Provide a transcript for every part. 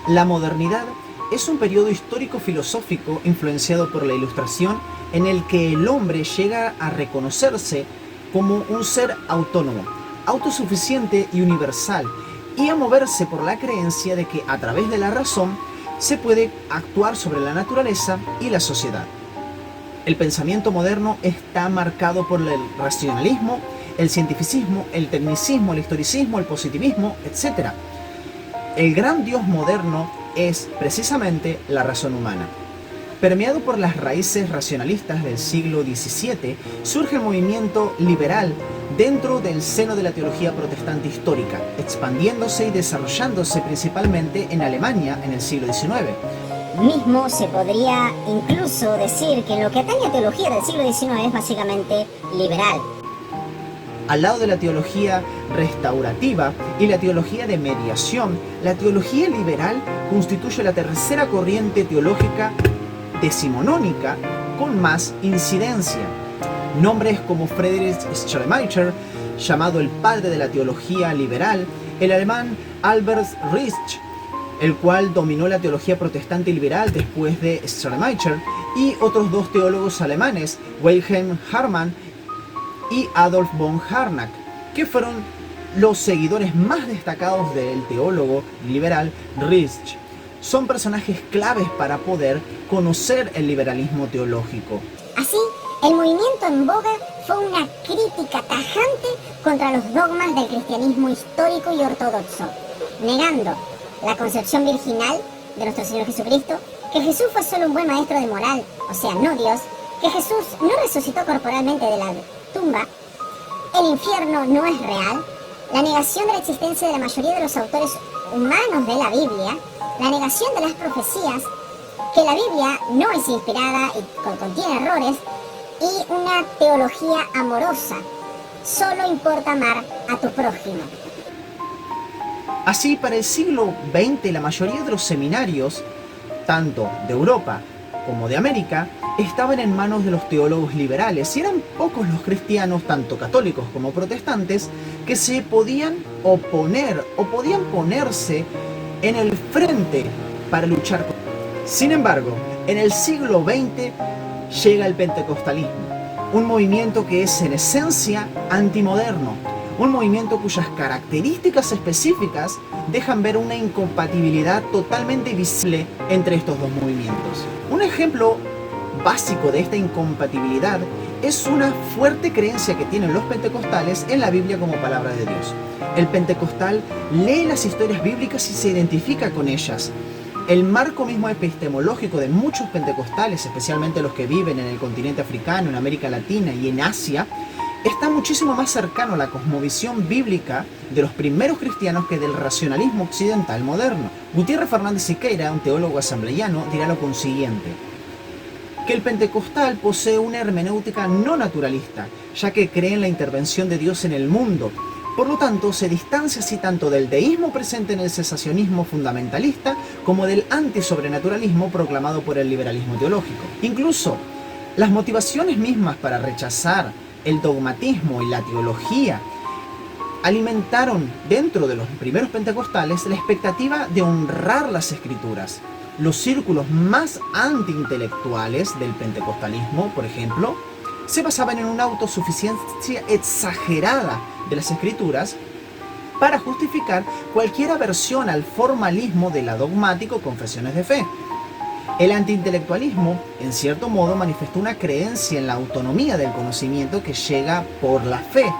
La modernidad es un periodo histórico-filosófico influenciado por la Ilustración en el que el hombre llega a reconocerse como un ser autónomo, autosuficiente y universal, y a moverse por la creencia de que a través de la razón se puede actuar sobre la naturaleza y la sociedad. El pensamiento moderno está marcado por el racionalismo, el cientificismo, el tecnicismo, el historicismo, el positivismo, etc. El gran Dios moderno es precisamente la razón humana. Permeado por las raíces racionalistas del siglo XVII, surge el movimiento liberal dentro del seno de la teología protestante histórica, expandiéndose y desarrollándose principalmente en Alemania en el siglo XIX. Mismo se podría incluso decir que en lo que atañe a teología del siglo XIX es básicamente liberal. Al lado de la teología restaurativa y la teología de mediación, la teología liberal constituye la tercera corriente teológica decimonónica con más incidencia. Nombres como Friedrich Schleiermacher, llamado el padre de la teología liberal, el alemán Albert Risch, el cual dominó la teología protestante liberal después de Schleiermacher, y otros dos teólogos alemanes, Wilhelm Hartmann y Adolf von Harnack, que fueron los seguidores más destacados del teólogo liberal Risch. Son personajes claves para poder conocer el liberalismo teológico. Así, el movimiento en boga fue una crítica tajante contra los dogmas del cristianismo histórico y ortodoxo, negando la concepción virginal de nuestro Señor Jesucristo, que Jesús fue solo un buen maestro de moral, o sea, no Dios, que Jesús no resucitó corporalmente de la tumba, el infierno no es real, la negación de la existencia de la mayoría de los autores humanos de la Biblia, la negación de las profecías, que la Biblia no es inspirada y contiene errores, y una teología amorosa. Solo importa amar a tu prójimo. Así, para el siglo XX, la mayoría de los seminarios, tanto de Europa como de América, estaban en manos de los teólogos liberales, y eran pocos los cristianos, tanto católicos como protestantes, que se podían oponer o podían ponerse en el frente para luchar. Sin embargo, en el siglo XX llega el pentecostalismo, un movimiento que es en esencia antimoderno, un movimiento cuyas características específicas dejan ver una incompatibilidad totalmente visible entre estos dos movimientos. Un ejemplo básico de esta incompatibilidad es una fuerte creencia que tienen los pentecostales en la Biblia como palabra de Dios. El pentecostal lee las historias bíblicas y se identifica con ellas. El marco mismo epistemológico de muchos pentecostales, especialmente los que viven en el continente africano, en América Latina y en Asia, está muchísimo más cercano a la cosmovisión bíblica de los primeros cristianos que del racionalismo occidental moderno. Gutiérrez Fernández Siqueira, un teólogo asambleano, dirá lo consiguiente: que el pentecostal posee una hermenéutica no naturalista, ya que cree en la intervención de Dios en el mundo. Por lo tanto, se distancia así tanto del deísmo presente en el cesacionismo fundamentalista como del antisobrenaturalismo proclamado por el liberalismo teológico. Incluso, las motivaciones mismas para rechazar el dogmatismo y la teología alimentaron dentro de los primeros pentecostales la expectativa de honrar las escrituras. Los círculos más antiintelectuales del pentecostalismo, por ejemplo, se basaban en una autosuficiencia exagerada de las escrituras para justificar cualquier aversión al formalismo de la dogmática o confesiones de fe. El antiintelectualismo, en cierto modo, manifestó una creencia en la autonomía del conocimiento que llega por la fe.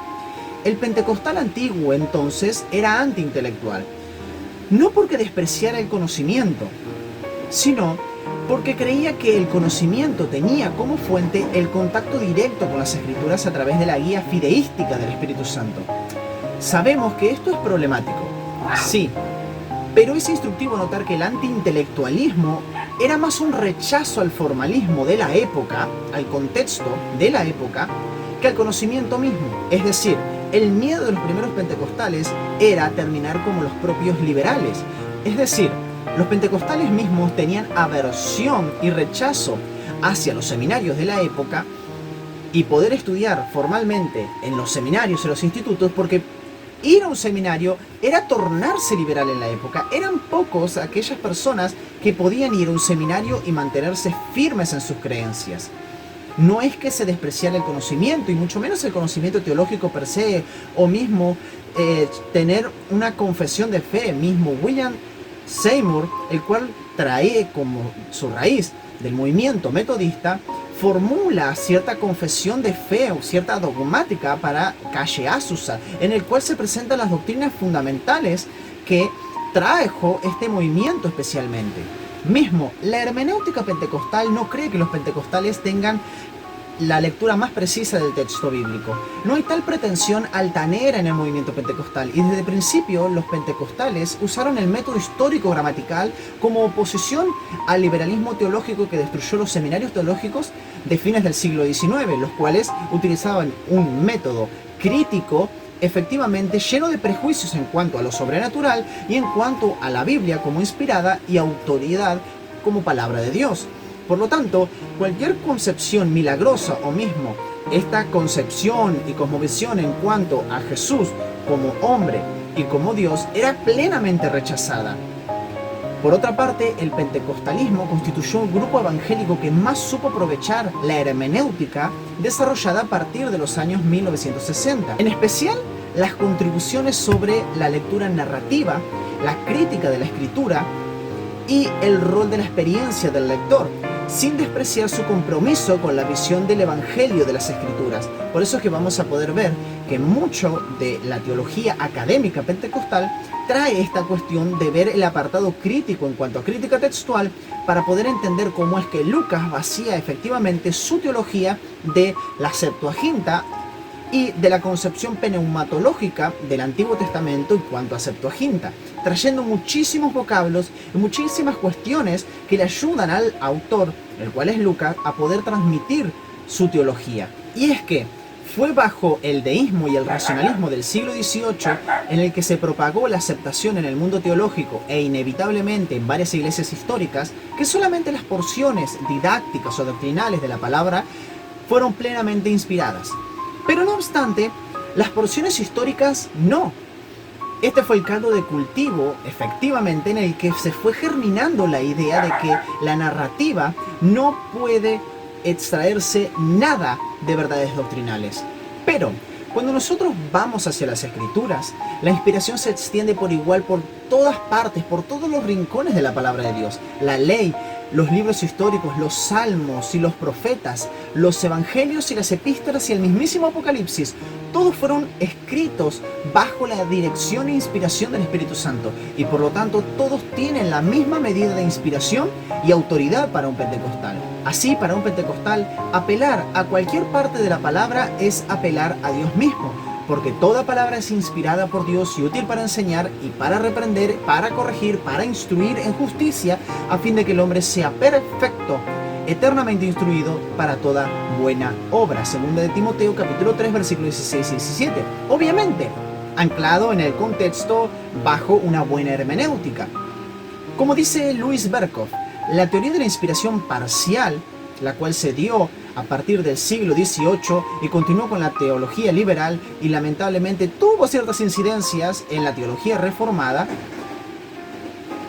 El pentecostal antiguo, entonces, era antiintelectual, no porque despreciara el conocimiento, sino porque creía que el conocimiento tenía como fuente el contacto directo con las escrituras a través de la guía fideística del Espíritu Santo. Sabemos que esto es problemático, sí, pero es instructivo notar que el antiintelectualismo era más un rechazo al formalismo de la época, al contexto de la época, que al conocimiento mismo. Es decir, el miedo de los primeros pentecostales era terminar como los propios liberales. Es decir, los pentecostales mismos tenían aversión y rechazo hacia los seminarios de la época y poder estudiar formalmente en los seminarios y los institutos, porque Ir a un seminario era tornarse liberal en la época. Eran pocos aquellas personas que podían ir a un seminario y mantenerse firmes en sus creencias. No es que se despreciara el conocimiento, y mucho menos el conocimiento teológico per se, o mismo tener una confesión de fe. Mismo William Seymour, el cual trae como su raíz del movimiento metodista, formula cierta confesión de fe o cierta dogmática para Calle Azusa, en el cual se presentan las doctrinas fundamentales que trajo este movimiento especialmente. Mismo, la hermenéutica pentecostal no cree que los pentecostales tengan la lectura más precisa del texto bíblico. No hay tal pretensión altanera en el movimiento pentecostal, y desde el principio los pentecostales usaron el método histórico gramatical como oposición al liberalismo teológico que destruyó los seminarios teológicos de fines del siglo XIX, los cuales utilizaban un método crítico efectivamente lleno de prejuicios en cuanto a lo sobrenatural y en cuanto a la Biblia como inspirada y autoridad como palabra de Dios. Por lo tanto, cualquier concepción milagrosa o mismo esta concepción y cosmovisión en cuanto a Jesús como hombre y como Dios era plenamente rechazada. Por otra parte, el pentecostalismo constituyó un grupo evangélico que más supo aprovechar la hermenéutica desarrollada a partir de los años 1960. En especial, las contribuciones sobre la lectura narrativa, la crítica de la escritura y el rol de la experiencia del lector, sin despreciar su compromiso con la visión del Evangelio de las Escrituras. Por eso es que vamos a poder ver que mucho de la teología académica pentecostal trae esta cuestión de ver el apartado crítico en cuanto a crítica textual para poder entender cómo es que Lucas vacía efectivamente su teología de la Septuaginta y de la concepción pneumatológica del Antiguo Testamento en cuanto a Septuaginta, trayendo muchísimos vocablos y muchísimas cuestiones que le ayudan al autor, el cual es Lucas, a poder transmitir su teología. Y es que fue bajo el deísmo y el racionalismo del siglo XVIII en el que se propagó la aceptación en el mundo teológico e inevitablemente en varias iglesias históricas que solamente las porciones didácticas o doctrinales de la palabra fueron plenamente inspiradas. Pero no obstante, las porciones históricas no. Este fue el caldo de cultivo, efectivamente, en el que se fue germinando la idea de que la narrativa no puede extraerse nada de verdades doctrinales. Pero cuando nosotros vamos hacia las Escrituras, la inspiración se extiende por igual por todas partes, por todos los rincones de la palabra de Dios. La ley, los libros históricos, los salmos y los profetas, los evangelios y las epístolas y el mismísimo Apocalipsis, todos fueron escritos bajo la dirección e inspiración del Espíritu Santo, y por lo tanto todos tienen la misma medida de inspiración y autoridad para un pentecostal. Así, para un pentecostal, apelar a cualquier parte de la palabra es apelar a Dios mismo, porque toda palabra es inspirada por Dios y útil para enseñar y para reprender, para corregir, para instruir en justicia, a fin de que el hombre sea perfecto, eternamente instruido para toda buena obra. Segunda de Timoteo capítulo 3 versículos 16 y 17. Obviamente, anclado en el contexto bajo una buena hermenéutica. Como dice Louis Berkhof, la teoría de la inspiración parcial, la cual se dio a partir del siglo XVIII y continuó con la teología liberal y lamentablemente tuvo ciertas incidencias en la teología reformada,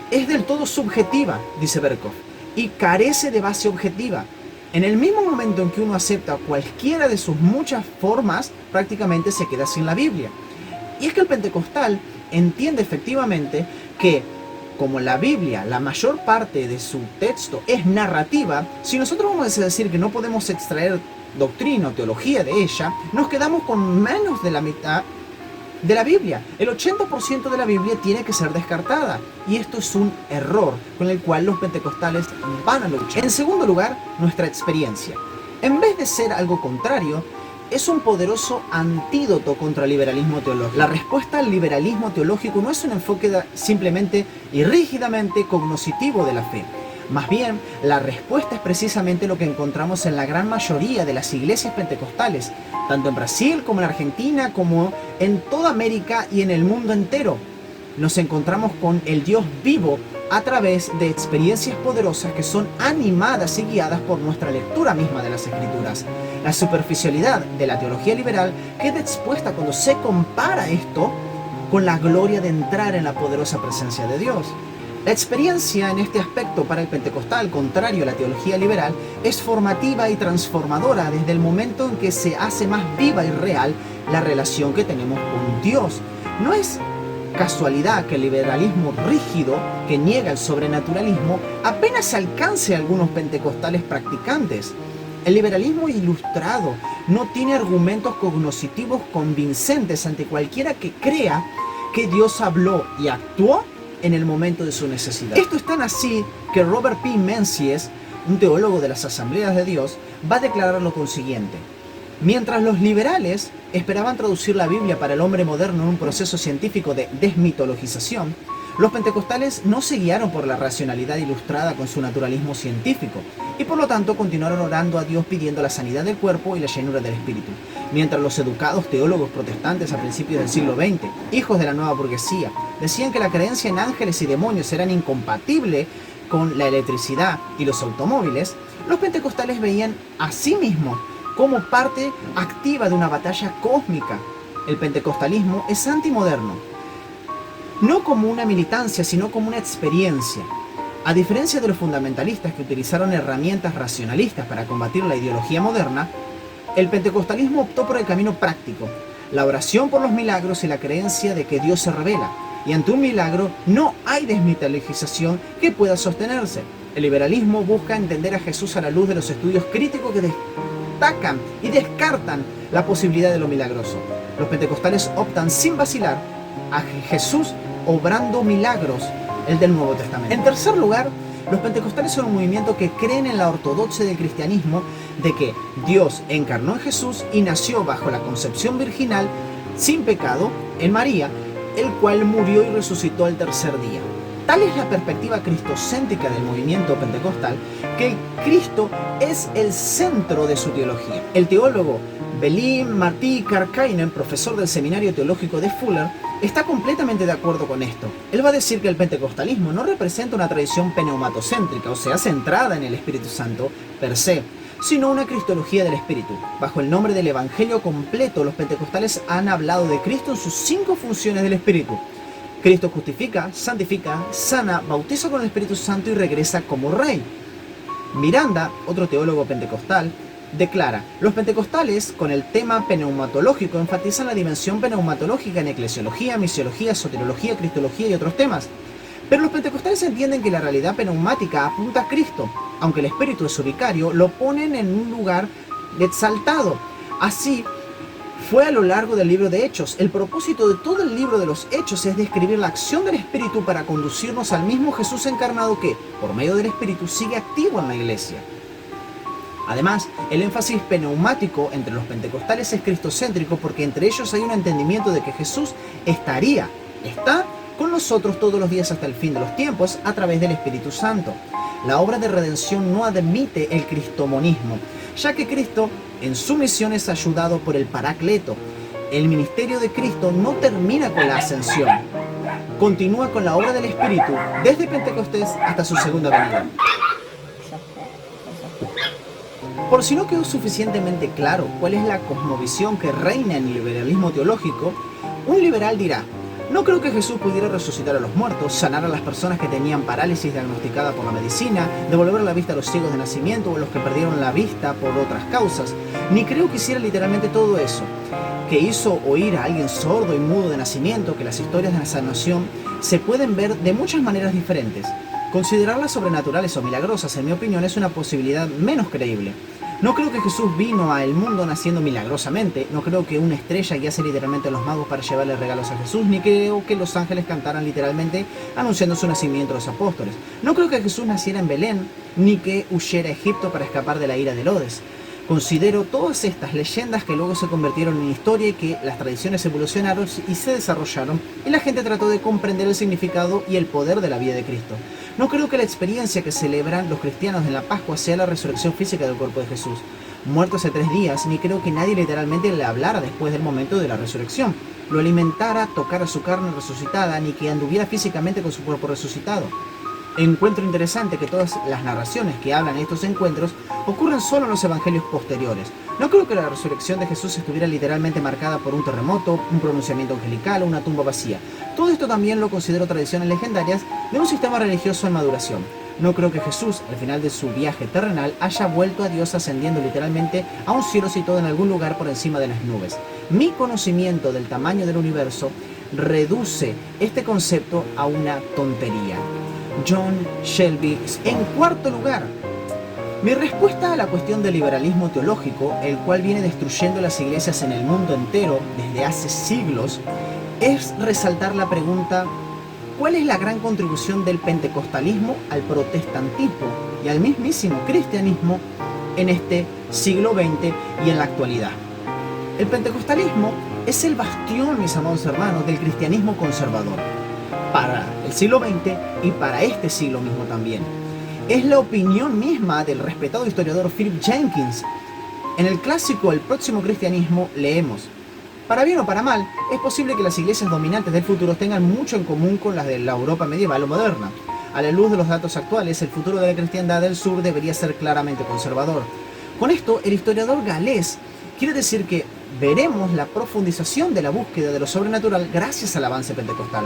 es del todo subjetiva, dice Berkhof, y carece de base objetiva. En el mismo momento en que uno acepta cualquiera de sus muchas formas, prácticamente se queda sin la Biblia. Y es que el pentecostal entiende efectivamente que, como la Biblia, la mayor parte de su texto es narrativa, si nosotros vamos a decir que no podemos extraer doctrina o teología de ella, nos quedamos con menos de la mitad de la Biblia. El 80% de la Biblia tiene que ser descartada, y esto es un error con el cual los pentecostales van a luchar. En segundo lugar, nuestra experiencia. En vez de ser algo contrario, es un poderoso antídoto contra el liberalismo teológico. La respuesta al liberalismo teológico no es un enfoque simplemente y rígidamente cognoscitivo de la fe. Más bien, la respuesta es precisamente lo que encontramos en la gran mayoría de las iglesias pentecostales, tanto en Brasil como en Argentina, como en toda América y en el mundo entero. Nos encontramos con el Dios vivo a través de experiencias poderosas que son animadas y guiadas por nuestra lectura misma de las Escrituras. La superficialidad de la teología liberal queda expuesta cuando se compara esto con la gloria de entrar en la poderosa presencia de Dios. La experiencia en este aspecto para el pentecostal, contrario a la teología liberal, es formativa y transformadora desde el momento en que se hace más viva y real la relación que tenemos con Dios. No es casualidad que el liberalismo rígido, que niega el sobrenaturalismo, apenas alcance a algunos pentecostales practicantes. El liberalismo ilustrado no tiene argumentos cognoscitivos convincentes ante cualquiera que crea que Dios habló y actuó en el momento de su necesidad. Esto es tan así que Robert P. Menzies, un teólogo de las Asambleas de Dios, va a declarar lo consiguiente: mientras los liberales esperaban traducir la Biblia para el hombre moderno en un proceso científico de desmitologización, los pentecostales no se guiaron por la racionalidad ilustrada con su naturalismo científico, y por lo tanto continuaron orando a Dios pidiendo la sanidad del cuerpo y la llenura del espíritu. Mientras los educados teólogos protestantes a principios del siglo XX, hijos de la nueva burguesía, decían que la creencia en ángeles y demonios eran incompatible con la electricidad y los automóviles, los pentecostales veían a sí mismos como parte activa de una batalla cósmica. El pentecostalismo es antimoderno, no como una militancia, sino como una experiencia. A diferencia de los fundamentalistas que utilizaron herramientas racionalistas para combatir la ideología moderna, el pentecostalismo optó por el camino práctico, la oración por los milagros y la creencia de que Dios se revela, y ante un milagro no hay desmitologización que pueda sostenerse. El liberalismo busca entender a Jesús a la luz de los estudios críticos que destacan y descartan la posibilidad de lo milagroso. Los pentecostales optan sin vacilar a Jesús obrando milagros, el del Nuevo Testamento. En tercer lugar, los pentecostales son un movimiento que creen en la ortodoxia del cristianismo de que Dios encarnó en Jesús y nació bajo la concepción virginal sin pecado en María, el cual murió y resucitó al tercer día. Tal es la perspectiva cristocéntrica del movimiento pentecostal, que Cristo es el centro de su teología. El teólogo Belim Martí Karkainen, profesor del Seminario Teológico de Fuller, está completamente de acuerdo con esto. Él va a decir que el pentecostalismo no representa una tradición pneumatocéntrica, o sea, centrada en el Espíritu Santo per se, sino una cristología del Espíritu. Bajo el nombre del Evangelio completo, los pentecostales han hablado de Cristo en sus 5 funciones del Espíritu. Cristo justifica, santifica, sana, bautiza con el Espíritu Santo y regresa como Rey. Miranda, otro teólogo pentecostal, declara: los pentecostales, con el tema pneumatológico, enfatizan la dimensión pneumatológica en eclesiología, misiología, soteriología, cristología y otros temas. Pero los pentecostales entienden que la realidad pneumática apunta a Cristo, aunque el Espíritu es su vicario, lo ponen en un lugar exaltado. Así fue a lo largo del libro de Hechos. El propósito de todo el libro de los Hechos es describir la acción del Espíritu para conducirnos al mismo Jesús encarnado que, por medio del Espíritu, sigue activo en la iglesia. Además, el énfasis pneumático entre los pentecostales es cristocéntrico porque entre ellos hay un entendimiento de que Jesús está con nosotros todos los días hasta el fin de los tiempos a través del Espíritu Santo. La obra de redención no admite el cristomonismo, ya que Cristo en su misión es ayudado por el Paracleto. El ministerio de Cristo no termina con la ascensión, continúa con la obra del Espíritu desde Pentecostés hasta su segunda venida. Por si no quedó suficientemente claro cuál es la cosmovisión que reina en el liberalismo teológico, un liberal dirá: no creo que Jesús pudiera resucitar a los muertos, sanar a las personas que tenían parálisis diagnosticada por la medicina, devolver la vista a los ciegos de nacimiento o a los que perdieron la vista por otras causas. Ni creo que hiciera literalmente todo eso, que hizo oír a alguien sordo y mudo de nacimiento, que las historias de la sanación se pueden ver de muchas maneras diferentes. Considerarlas sobrenaturales o milagrosas, en mi opinión, es una posibilidad menos creíble. No creo que Jesús vino al mundo naciendo milagrosamente, no creo que una estrella guiase literalmente a los magos para llevarle regalos a Jesús, ni creo que los ángeles cantaran literalmente anunciando su nacimiento a los apóstoles. No creo que Jesús naciera en Belén, ni que huyera a Egipto para escapar de la ira de Herodes. Considero todas estas leyendas que luego se convirtieron en historia y que las tradiciones evolucionaron y se desarrollaron y la gente trató de comprender el significado y el poder de la vida de Cristo. No creo que la experiencia que celebran los cristianos en la Pascua sea la resurrección física del cuerpo de Jesús, muerto hace 3 días, ni creo que nadie literalmente le hablara después del momento de la resurrección, lo alimentara, tocara su carne resucitada, ni que anduviera físicamente con su cuerpo resucitado. Encuentro interesante que todas las narraciones que hablan de estos encuentros ocurren solo en los evangelios posteriores. No creo que la resurrección de Jesús estuviera literalmente marcada por un terremoto, un pronunciamiento angelical o una tumba vacía. Todo esto también lo considero tradiciones legendarias de un sistema religioso en maduración. No creo que Jesús, al final de su viaje terrenal, haya vuelto a Dios ascendiendo literalmente a un cielo situado en algún lugar por encima de las nubes. Mi conocimiento del tamaño del universo reduce este concepto a una tontería. John Shelby. En cuarto lugar, mi respuesta a la cuestión del liberalismo teológico, el cual viene destruyendo las iglesias en el mundo entero desde hace siglos, es resaltar la pregunta: ¿cuál es la gran contribución del pentecostalismo al protestantismo y al mismísimo cristianismo en este siglo XX y en la actualidad? El pentecostalismo es el bastión, mis amados hermanos, del cristianismo conservador para el siglo XX y para este siglo mismo también. Es la opinión misma del respetado historiador Philip Jenkins. En el clásico El próximo cristianismo leemos: para bien o para mal, es posible que las iglesias dominantes del futuro tengan mucho en común con las de la Europa medieval o moderna. A la luz de los datos actuales, el futuro de la cristiandad del sur debería ser claramente conservador. Con esto, el historiador galés quiere decir que veremos la profundización de la búsqueda de lo sobrenatural gracias al avance pentecostal.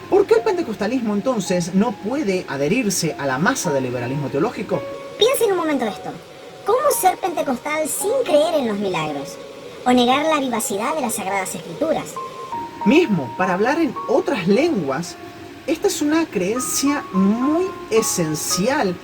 ¿Por qué el pentecostalismo entonces no puede adherirse a la masa del liberalismo teológico? Piensa en un momento esto. ¿Cómo ser pentecostal sin creer en los milagros? ¿O negar la vivacidad de las Sagradas Escrituras? Mismo, para hablar en otras lenguas, esta es una creencia muy esencial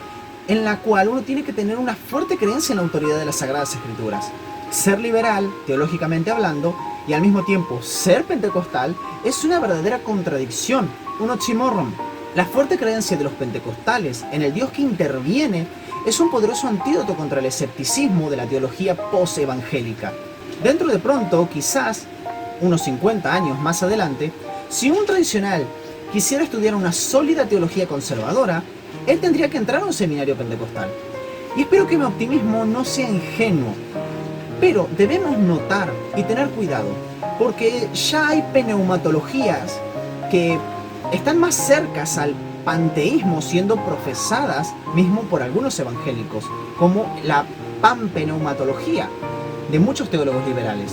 en la cual uno tiene que tener una fuerte creencia en la autoridad de las Sagradas Escrituras. Ser liberal, teológicamente hablando, y al mismo tiempo ser pentecostal es una verdadera contradicción, un oxímoron. La fuerte creencia de los pentecostales en el Dios que interviene es un poderoso antídoto contra el escepticismo de la teología post-evangélica. Dentro de pronto, quizás unos 50 años más adelante, si un tradicional quisiera estudiar una sólida teología conservadora, él tendría que entrar a un seminario pentecostal. Y espero que mi optimismo no sea ingenuo, pero debemos notar y tener cuidado, porque ya hay pneumatologías que están más cercas al panteísmo siendo profesadas mismo por algunos evangélicos, como la panpneumatología de muchos teólogos liberales.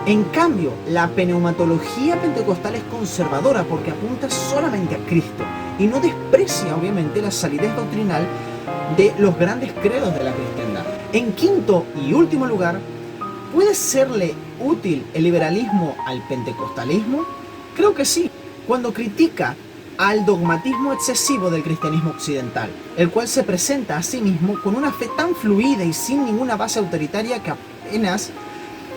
En cambio, la pneumatología pentecostal es conservadora porque apunta solamente a Cristo y no desprecia obviamente la solidez doctrinal de los grandes credos de la cristiandad. En quinto y último lugar, ¿puede serle útil el liberalismo al pentecostalismo? Creo que sí, cuando critica al dogmatismo excesivo del cristianismo occidental, el cual se presenta a sí mismo con una fe tan fluida y sin ninguna base autoritaria que apenas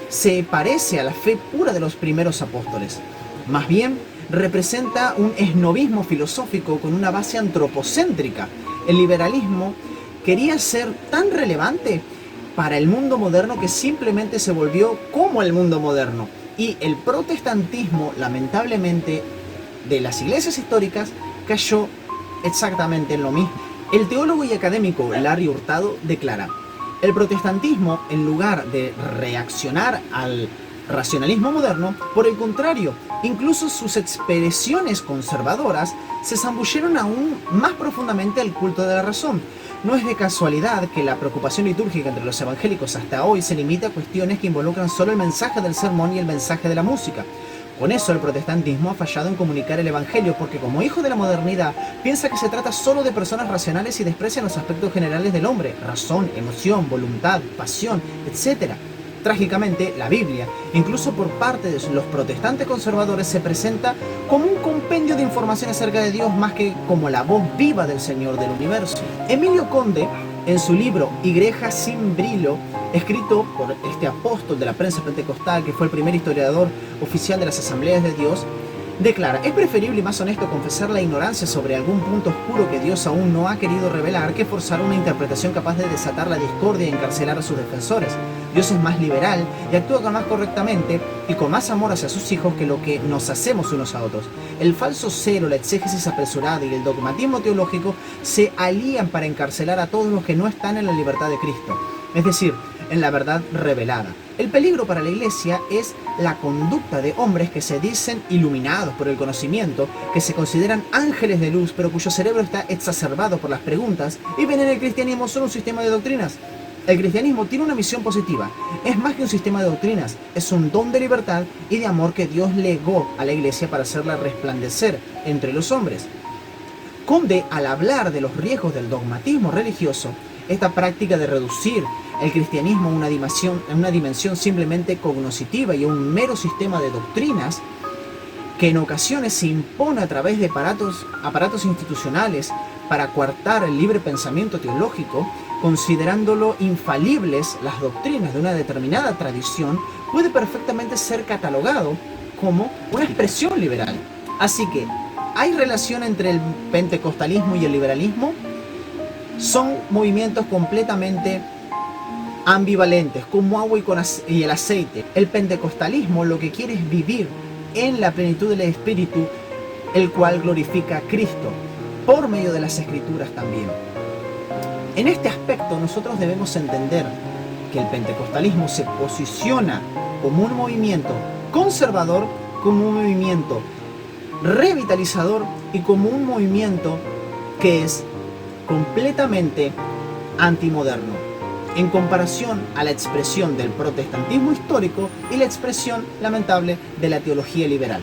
se parece a la fe pura de los primeros apóstoles. Más bien, representa un esnovismo filosófico con una base antropocéntrica. El liberalismo quería ser tan relevante para el mundo moderno que simplemente se volvió como el mundo moderno. Y el protestantismo, lamentablemente, de las iglesias históricas, cayó exactamente en lo mismo. El teólogo y académico Larry Hurtado declara: el protestantismo, en lugar de reaccionar al racionalismo moderno, por el contrario, incluso sus expresiones conservadoras se zambulleron aún más profundamente al culto de la razón. No es de casualidad que la preocupación litúrgica entre los evangélicos hasta hoy se limita a cuestiones que involucran solo el mensaje del sermón y el mensaje de la música. Con eso el protestantismo ha fallado en comunicar el evangelio porque, como hijo de la modernidad, piensa que se trata solo de personas racionales y desprecian los aspectos generales del hombre: razón, emoción, voluntad, pasión, etc. Trágicamente, la Biblia, incluso por parte de los protestantes conservadores, se presenta como un compendio de información acerca de Dios más que como la voz viva del Señor del universo. Emilio Conde, en su libro Igreja sin Brilo, escrito por este apóstol de la prensa pentecostal que fue el primer historiador oficial de las Asambleas de Dios, declara: es preferible y más honesto confesar la ignorancia sobre algún punto oscuro que Dios aún no ha querido revelar que forzar una interpretación capaz de desatar la discordia y encarcelar a sus defensores. Dios es más liberal y actúa más correctamente y con más amor hacia sus hijos que lo que nos hacemos unos a otros. El falso celo, la exégesis apresurada y el dogmatismo teológico se alían para encarcelar a todos los que no están en la libertad de Cristo. Es decir, en la verdad revelada. El peligro para la Iglesia es la conducta de hombres que se dicen iluminados por el conocimiento, que se consideran ángeles de luz, pero cuyo cerebro está exacerbado por las preguntas y ven en el cristianismo solo un sistema de doctrinas. El cristianismo tiene una misión positiva. Es más que un sistema de doctrinas, es un don de libertad y de amor que Dios legó a la Iglesia para hacerla resplandecer entre los hombres. Conde, al hablar de los riesgos del dogmatismo religioso, esta práctica de reducir el cristianismo a una dimensión simplemente cognoscitiva y a un mero sistema de doctrinas, que en ocasiones se impone a través de aparatos institucionales para coartar el libre pensamiento teológico, considerándolo infalibles las doctrinas de una determinada tradición, puede perfectamente ser catalogado como una expresión liberal. Así que, ¿hay relación entre el pentecostalismo y el liberalismo? Son movimientos completamente ambivalentes, como agua y el aceite. El pentecostalismo lo que quiere es vivir en la plenitud del Espíritu, el cual glorifica a Cristo, por medio de las Escrituras también. En este aspecto nosotros debemos entender que el pentecostalismo se posiciona como un movimiento conservador, como un movimiento revitalizador y como un movimiento que es completamente antimoderno, en comparación a la expresión del protestantismo histórico y la expresión lamentable de la teología liberal.